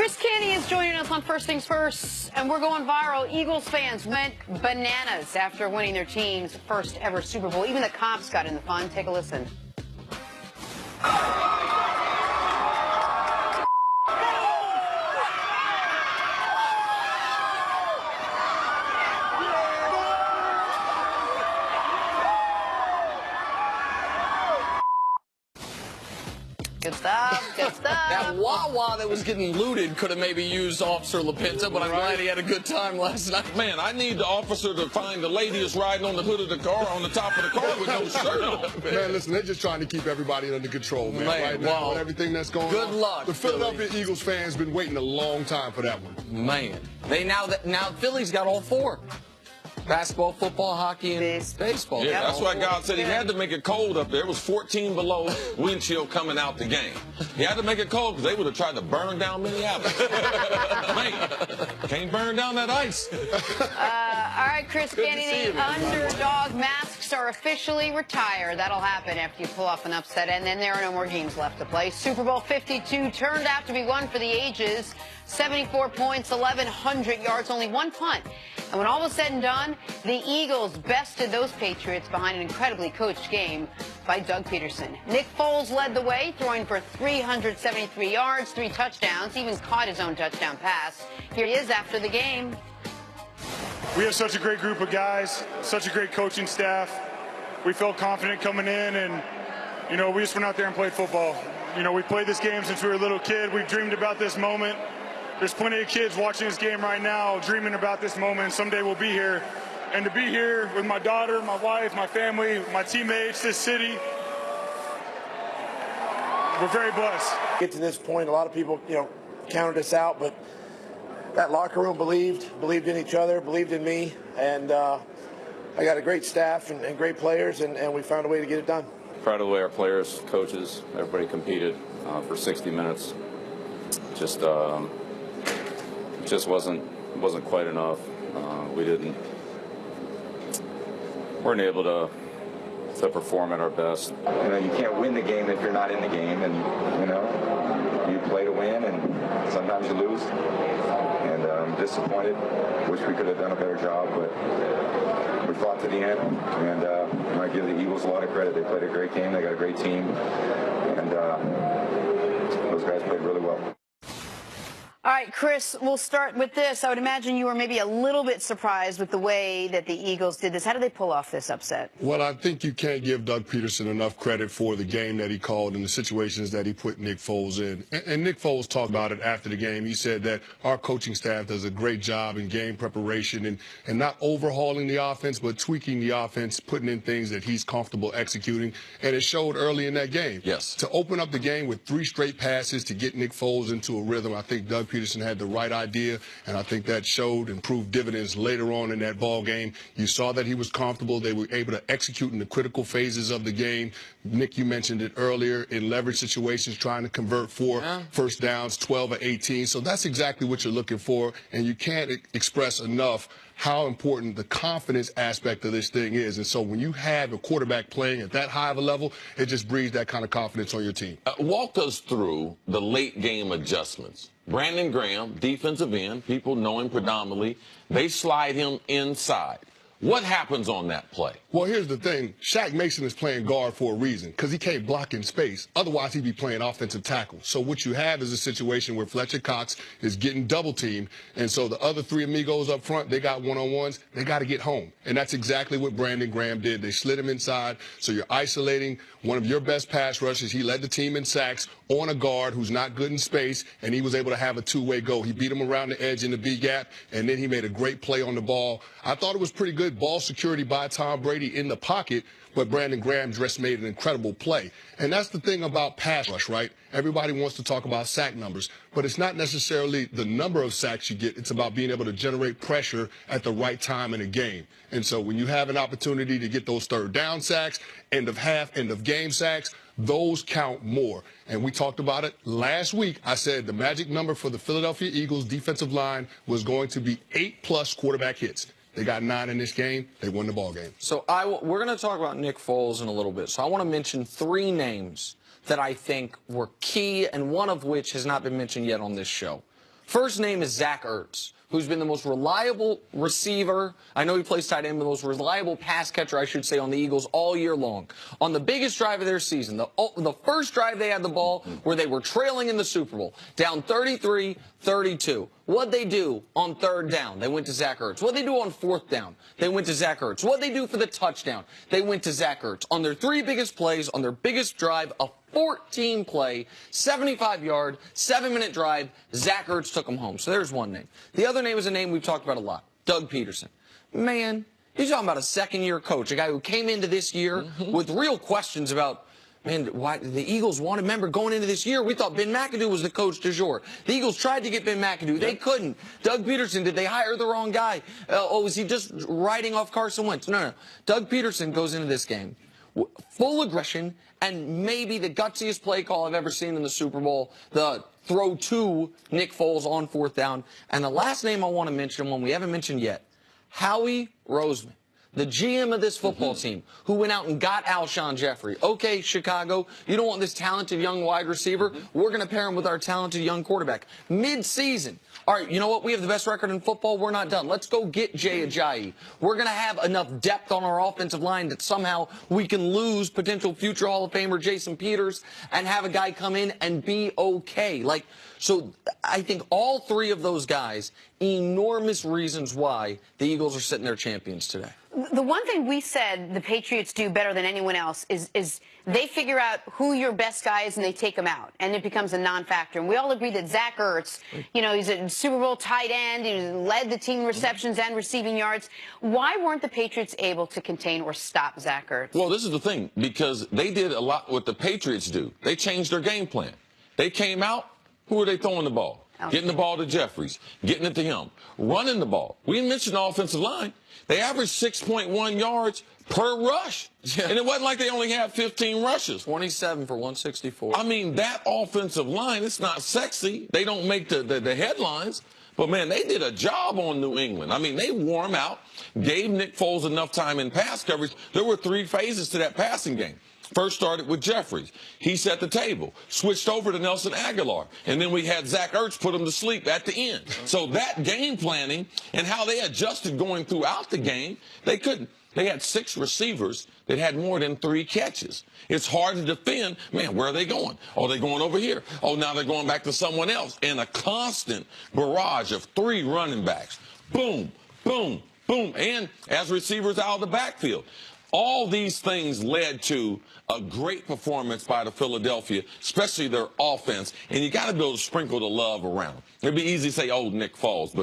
Chris Canty is joining us on First Things First, and we're going viral. Eagles fans went bananas after winning their team's first ever Super Bowl. Even the cops got in the fun. Take a listen. Good stuff, good stuff. That Wawa that was getting looted could have maybe used Officer LaPinta, but I'm glad he had a good time last night. Man, I need the officer to find the lady that's riding on the hood of the car, on the top of the car with no shirt on. Man, listen, they're just trying to keep everybody under control, man. Right now, with everything that's going on. Good luck, The Philadelphia Eagles fans been waiting a long time for that one. Man, now Philly's got all four. Basketball, football, hockey, and baseball. Yeah, that's why God said he had to make it cold up there. It was 14 below wind chill coming out the game. He had to make it cold because they would have tried to burn down Minneapolis. Man, can't burn down that ice. All right, Chris Canty, the underdog masks are officially retired. That'll happen after you pull off an upset, and then there are no more games left to play. Super Bowl 52 turned out to be one for the ages. 74 points, 1,100 yards, only one punt. And when all was said and done, the Eagles bested those Patriots behind an incredibly coached game by Doug Peterson. Nick Foles led the way, throwing for 373 yards, 3 touchdowns, even caught his own touchdown pass. Here he is after the game. We have such a great group of guys, such a great coaching staff. We felt confident coming in, and, you know, we just went out there and played football. You know, we played this game since we were a little kid. We've dreamed about this moment. There's plenty of kids watching this game right now dreaming about this moment. Someday we'll be here. And to be here with my daughter, my wife, my family, my teammates, this city, we're very blessed. Get to this point, a lot of people, counted us out, but that locker room believed in each other, believed in me, and I got a great staff and great players, and we found a way to get it done. Proud of the way our players, coaches, everybody competed for 60 minutes. Just wasn't quite enough. We weren't able to perform at our best. You can't win the game if you're not in the game, and you play to win, and sometimes you lose. And I'm disappointed. Wish we could have done a better job, but we fought to the end. And I give the Eagles a lot of credit. They played a great game. They got a great team, and those guys played really well. All right, Chris, we'll start with this. I would imagine you were maybe a little bit surprised with the way that the Eagles did this. How did they pull off this upset? Well, I think you can't give Doug Peterson enough credit for the game that he called and the situations that he put Nick Foles in. And Nick Foles talked about it after the game. He said that our coaching staff does a great job in game preparation and not overhauling the offense, but tweaking the offense, putting in things that he's comfortable executing. And it showed early in that game. Yes. To open up the game with 3 straight passes to get Nick Foles into a rhythm, I think Doug Peterson had the right idea, and I think that showed and proved dividends later on in that ball game. You saw that he was comfortable. They were able to execute in the critical phases of the game. Nick, you mentioned it earlier, in leverage situations, trying to convert 4 first downs, 12 or 18. So that's exactly what you're looking for, and you can't express enough how important the confidence aspect of this thing is. And so when you have a quarterback playing at that high of a level, it just breeds that kind of confidence on your team. Walk us through the late game adjustments. Brandon Graham, defensive end, people know him predominantly. They slide him inside. What happens on that play? Well, here's the thing. Shaq Mason is playing guard for a reason, because he can't block in space. Otherwise, he'd be playing offensive tackle. So what you have is a situation where Fletcher Cox is getting double-teamed, and so the other 3 amigos up front, they got one-on-ones. They got to get home. And that's exactly what Brandon Graham did. They slid him inside, so you're isolating one of your best pass rushers. He led the team in sacks on a guard who's not good in space, and he was able to have a 2-way go. He beat him around the edge in the B-gap, and then he made a great play on the ball. I thought it was pretty good ball security by Tom Brady in the pocket, but Brandon Graham just made an incredible play. And that's the thing about pass rush, right? Everybody wants to talk about sack numbers, but it's not necessarily the number of sacks you get. It's about being able to generate pressure at the right time in a game. And so when you have an opportunity to get those 3rd down sacks, end of half, end of game sacks, those count more. And we talked about it last week. I said the magic number for the Philadelphia Eagles defensive line was going to be 8+ quarterback hits. They got 9 in this game. They won the ball game. So we're going to talk about Nick Foles in a little bit. So I want to mention 3 names that I think were key, and one of which has not been mentioned yet on this show. First name is Zach Ertz, who's been the most reliable receiver. I know he plays tight end, but the most reliable pass catcher, I should say, on the Eagles all year long. On the biggest drive of their season, the first drive they had the ball where they were trailing in the Super Bowl, down 33-32. What'd they do on third down? They went to Zach Ertz. What'd they do on fourth down? They went to Zach Ertz. What'd they do for the touchdown? They went to Zach Ertz. On their three biggest plays, on their biggest drive, a 14-play, 75-yard, 7-minute drive, Zach Ertz took them home. So there's one name. The other name is a name we've talked about a lot, Doug Peterson. Man, you're talking about a second-year coach, a guy who came into this year with real questions about, man, why the Eagles wanted. Remember, going into this year, we thought Ben McAdoo was the coach du jour. The Eagles tried to get Ben McAdoo. They couldn't. Doug Peterson, did they hire the wrong guy? Was he just riding off Carson Wentz? No. Doug Peterson goes into this game full aggression and maybe the gutsiest play call I've ever seen in the Super Bowl, the throw to Nick Foles on fourth down. And the last name I want to mention, one we haven't mentioned yet, Howie Roseman, the GM of this football team, who went out and got Alshon Jeffrey. Okay, Chicago, you don't want this talented young wide receiver. We're going to pair him with our talented young quarterback. Mid-season, all right, you know what? We have the best record in football. We're not done. Let's go get Jay Ajayi. We're going to have enough depth on our offensive line that somehow we can lose potential future Hall of Famer Jason Peters and have a guy come in and be okay. So I think all three of those guys, enormous reasons why the Eagles are sitting there champions today. The one thing we said the Patriots do better than anyone else is they figure out who your best guy is and they take him out, and it becomes a non-factor. And we all agree that Zach Ertz, you know, he's a Super Bowl tight end. He led the team in receptions and receiving yards. Why weren't the Patriots able to contain or stop Zach Ertz? Well, this is the thing, because they did a lot what the Patriots do. They changed their game plan. They came out, who are they throwing the ball? Getting the ball to Jeffries, getting it to him, running the ball. We mentioned the offensive line. They averaged 6.1 yards per rush. And it wasn't like they only had 15 rushes. 27 for 164. I mean, that offensive line, it's not sexy. They don't make the headlines. But, man, they did a job on New England. I mean, they wore him out, gave Nick Foles enough time in pass coverage. There were three phases to that passing game. First started with Jeffries. He set the table, switched over to Nelson Aguilar, and then we had Zach Ertz put him to sleep at the end. So that game planning and how they adjusted going throughout the game, they couldn't. They had 6 receivers that had more than 3 catches. It's hard to defend. Man, where are they going? Oh, they're going over here. Oh, now they're going back to someone else. And a constant barrage of 3 running backs. Boom, boom, boom. And as receivers out of the backfield. All these things led to a great performance by the Philadelphia, especially their offense. And you got to be able to sprinkle the love around. It'd be easy to say, oh, Nick Foles,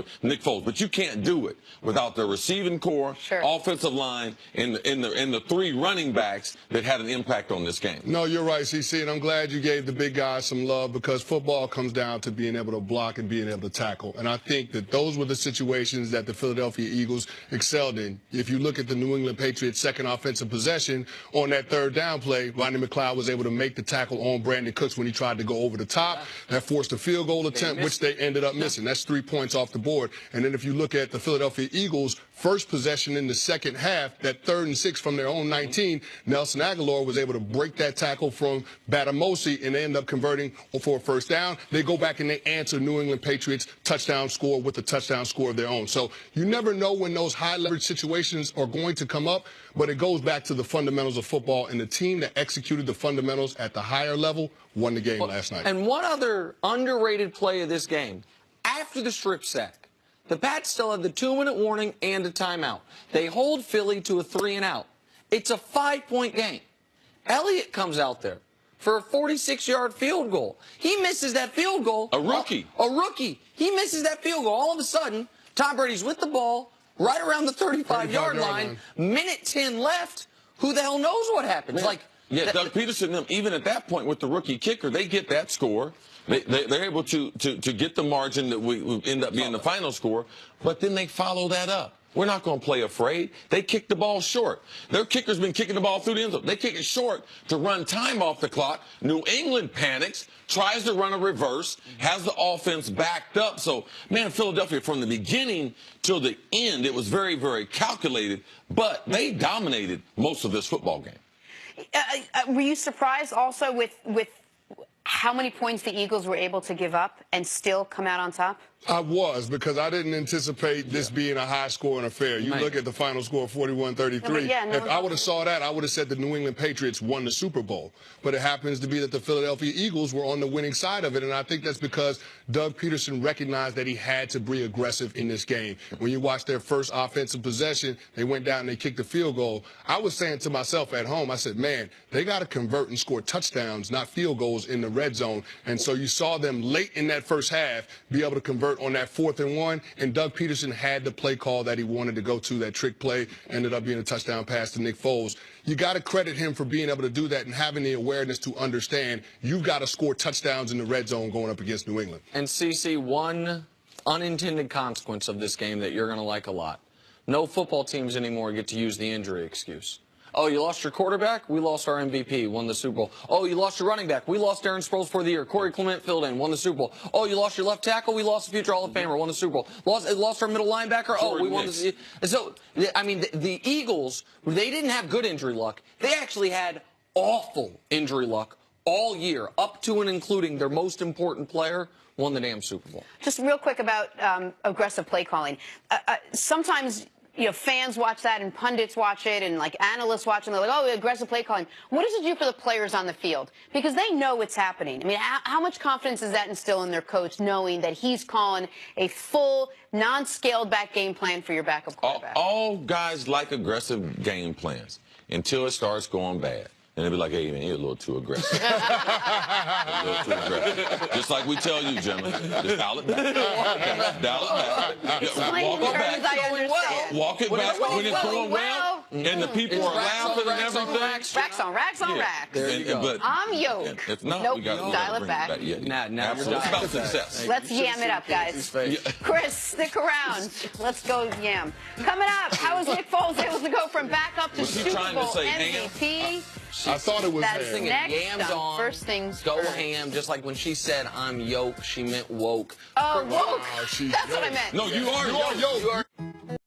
but you can't do it without the receiving core, offensive line, and the 3 running backs that had an impact on this game. No, you're right, CC, and I'm glad you gave the big guys some love, because football comes down to being able to block and being able to tackle. And I think that those were the situations that the Philadelphia Eagles excelled in. If you look at the New England Patriots' second offensive possession on that third down play, Rodney McLeod was able to make the tackle on Brandon Cooks when he tried to go over the top. That forced a field goal attempt, which they ended up missing. That's 3 points off the board. And then if you look at the Philadelphia Eagles' first possession in the second half, that 3rd and 6 from their own 19, Nelson Aguilar was able to break that tackle from Batamosi, and they end up converting for a first down. They go back and they answer New England Patriots' touchdown score with a touchdown score of their own. So you never know when those high leverage situations are going to come up, but it goes back to the fundamentals of football, and the team that executed the fundamentals at the higher level won the game last night. And one other underrated play of this game, after the strip sack, the Pats still had the 2-minute warning and a timeout. They hold Philly to a 3-and-out. It's a 5-point game. Elliott comes out there for a 46-yard field goal. He misses that field goal. A rookie. A rookie. He misses that field goal. All of a sudden, Tom Brady's with the ball right around the 35-yard line. Minute 10 left. Who the hell knows what happens? Yeah, Doug Peterson, even at that point with the rookie kicker, they get that score. They're able to get the margin that we end up being the final score, but then they follow that up. We're not going to play afraid. They kick the ball short. Their kicker's been kicking the ball through the end zone. They kick it short to run time off the clock. New England panics, tries to run a reverse, has the offense backed up. So, man, Philadelphia, from the beginning till the end, it was very, very calculated, but they dominated most of this football game. Were you surprised also with how many points the Eagles were able to give up and still come out on top? I was, because I didn't anticipate this being a high-scoring affair. You look at the final score, 41-33. If I would have saw that, I would have said the New England Patriots won the Super Bowl. But it happens to be that the Philadelphia Eagles were on the winning side of it, and I think that's because Doug Peterson recognized that he had to be aggressive in this game. When you watch their first offensive possession, they went down and they kicked the field goal. I was saying to myself at home, I said, man, they got to convert and score touchdowns, not field goals in the red zone. And so you saw them late in that first half be able to convert on that 4th and 1, and Doug Peterson had the play call that he wanted to go to. That trick play ended up being a touchdown pass to Nick Foles. You got to credit him for being able to do that and having the awareness to understand you've got to score touchdowns in the red zone going up against New England. And CC, one unintended consequence of this game that you're going to like a lot. No football teams anymore get to use the injury excuse. Oh, you lost your quarterback? We lost our MVP, won the Super Bowl. Oh, you lost your running back? We lost Darren Sproles for the year. Corey Clement filled in, won the Super Bowl. Oh, you lost your left tackle? We lost the future Hall of Famer, won the Super Bowl. Lost our middle linebacker? Oh, we won the... So, I mean, the Eagles, they didn't have good injury luck. They actually had awful injury luck all year, up to and including their most important player won the damn Super Bowl. Just real quick about aggressive play calling. Sometimes... You know, fans watch that and pundits watch it and like analysts watch it and they're like, oh, aggressive play calling. What does it do for the players on the field? Because they know it's happening. I mean, how much confidence does that instill in their coach knowing that he's calling a full, non-scaled back game plan for your backup quarterback? All guys like aggressive game plans until it starts going bad. And they'll be like, hey, man, you're a little too aggressive. A little too aggressive. Just like we tell you, Jimmy. Just dial it back. Dial it back. Explain the terms I understand. Walk it back when it's going well, and the people are laughing and everything. Racks on racks on racks. There you go. But I'm yoked. if not, nope, we got to dial it back. Now it's about success. Let's yam it up, guys. Chris, stick around. Let's go yam. Coming up, how is Nick Foles able to go from backup to Super Bowl MVP? I thought it was That's ham. next Yams on. First things Go first. ham, just like when she said I'm yoke, she meant woke. Oh, woke. She's That's what I yoke. meant. No, you are. You are yoke.